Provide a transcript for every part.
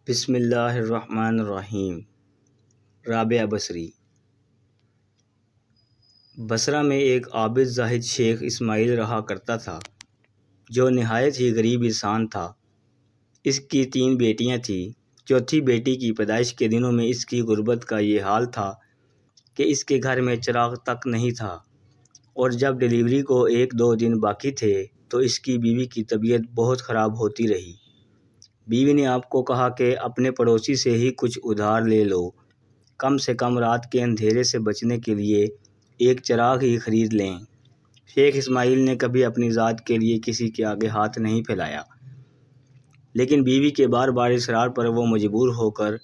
بسم اللہ الرحمن الرحیم۔ رابعہ بصری۔ بصرہ میں ایک عابد زاہد شیخ اسماعیل رہا کرتا تھا جو نہایت ہی غریب انسان تھا۔ اس کی 3 بیٹیاں تھیں۔ چوتھی بیٹی کی پیدائش کے دنوں میں اس کی غربت کا یہ حال تھا کہ اس کے گھر میں چراغ تک نہیں تھا، اور جب ڈیلیوری کو 1-2 دن باقی تھے تو اس کی بیوی کی طبیعت بہت خراب ہوتی رہی۔ بیوی نے آپ کو کہا کہ اپنے پڑوسی سے ہی کچھ ادھار لے لو، کم سے کم رات کے اندھیرے سے بچنے کے لیے ایک چراغ ہی خرید لیں۔ شیخ اسماعیل نے کبھی اپنی ذات کے لیے کسی کے آگے ہاتھ نہیں پھیلایا، لیکن بیوی کے بار بار اصرار پر وہ مجبور ہو کر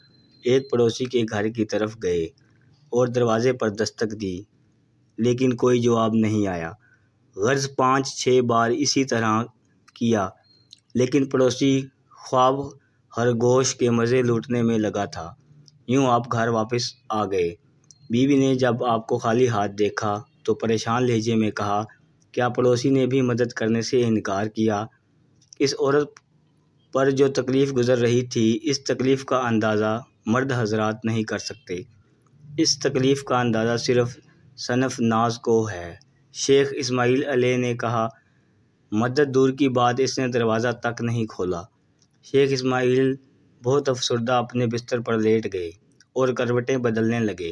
ایک پڑوسی کے گھر کی طرف گئے اور دروازے پر دستک دی، لیکن کوئی جواب نہیں آیا۔ غرض 5-6 بار اسی طرح کیا، لیکن پڑوسی خواب خرگوش کے مزے لوٹنے میں لگا تھا۔ یوں آپ گھر واپس آ گئے۔ بیوی نے جب آپ کو خالی ہاتھ دیکھا تو پریشان لہجے میں کہا، کیا پڑوسی نے بھی مدد کرنے سے انکار کیا؟ اس عورت پر جو تکلیف گزر رہی تھی، اس تکلیف کا اندازہ مرد حضرات نہیں کر سکتے۔ اس تکلیف کا اندازہ صرف صنف ناز کو ہے۔ شیخ اسماعیل علیہ نے کہا، مدد دور کی بات، اس نے دروازہ تک نہیں کھولا۔ شیخ اسماعیل بہت افسردہ اپنے بستر پر لیٹ گئے اور کروٹیں بدلنے لگے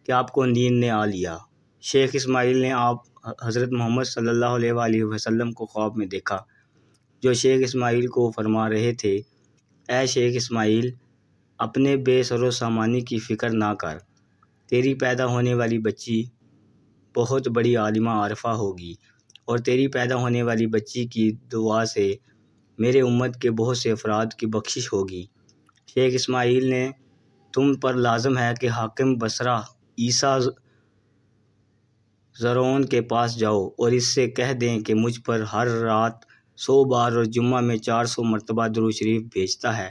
کہ آپ کو نیند نے آ لیا۔ شیخ اسماعیل نے آپ حضرت محمد صلی اللہ علیہ وآلہ وسلم کو خواب میں دیکھا، جو شیخ اسماعیل کو فرما رہے تھے، اے شیخ اسماعیل، اپنے بے سر و سامانی کی فکر نہ کر، تیری پیدا ہونے والی بچی بہت بڑی عالمہ عارفہ ہوگی، اور تیری پیدا ہونے والی بچی کی دعا سے میرے امت کے بہت سے افراد کی بخشش ہوگی۔ شیخ اسماعیل نے، تم پر لازم ہے کہ حاکم بصرہ عیسیٰ زرون کے پاس جاؤ اور اس سے کہہ دیں کہ مجھ پر ہر رات 100 بار اور جمعہ میں 400 مرتبہ درود شریف بھیجتا ہے،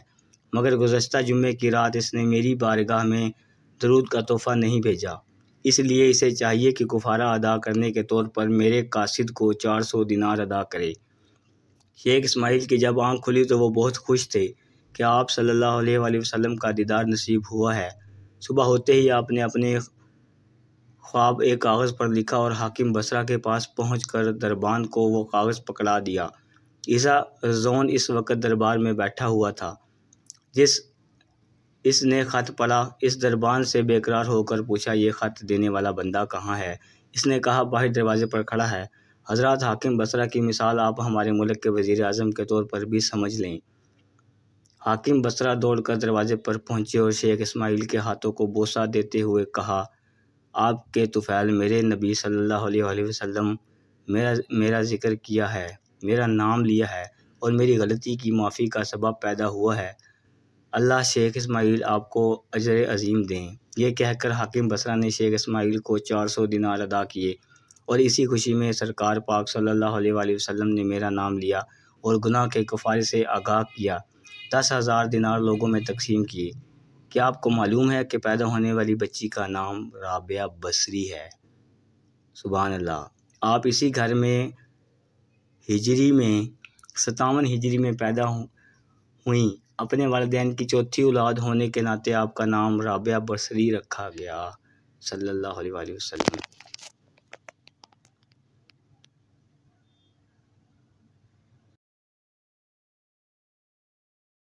مگر گزشتہ جمعے کی رات اس نے میری بارگاہ میں درود کا تحفہ نہیں بھیجا، اس لیے اسے چاہیے کہ کفارہ ادا کرنے کے طور پر میرے قاصد کو 400 دینار ادا کرے۔ شیخ اسماعیل کی جب آنکھ کھلی تو وہ بہت خوش تھے کہ آپ صلی اللہ علیہ وآلہ وسلم کا دیدار نصیب ہوا ہے۔ صبح ہوتے ہی آپ نے اپنے خواب ایک کاغذ پر لکھا اور حاکم بصرہ کے پاس پہنچ کر دربان کو وہ کاغذ پکڑا دیا۔ عیسیٰ زون اس وقت دربار میں بیٹھا ہوا تھا۔ اس نے خط پڑھا۔ اس دربان سے بے قرار ہو کر پوچھا، یہ خط دینے والا بندہ کہاں ہے؟ اس نے کہا، باہر دروازے پر کھڑا ہے۔ حضرات، حاکم بصرہ کی مثال آپ ہمارے ملک کے وزیر اعظم کے طور پر بھی سمجھ لیں۔ حاکم بصرہ دوڑ کر دروازے پر پہنچے اور شیخ اسماعیل کے ہاتھوں کو بوسہ دیتے ہوئے کہا، آپ کے طفیل میرے نبی صلی اللہ علیہ وآلہ وسلم میرا ذکر کیا ہے، میرا نام لیا ہے اور میری غلطی کی معافی کا سبب پیدا ہوا ہے۔ اللہ شیخ اسماعیل آپ کو اجر عظیم دیں۔ یہ کہہ کر حاکم بصرہ نے شیخ اسماعیل کو 400 دینار ادا کیے، اور اسی خوشی میں سرکار پاک صلی اللہ علیہ وآلہ وسلم نے میرا نام لیا اور گناہ کے کفارے سے آگاہ کیا۔ 10,000 دینار لوگوں میں تقسیم کیے۔ کیا آپ کو معلوم ہے کہ پیدا ہونے والی بچی کا نام رابعہ بصری ہے؟ سبحان اللہ۔ آپ اسی گھر میں ہجری میں 57 ہجری میں پیدا ہوئیں۔ اپنے والدین کی چوتھی اولاد ہونے کے ناطے آپ کا نام رابعہ بصری رکھا گیا، صلی اللہ علیہ وآلہ وسلم۔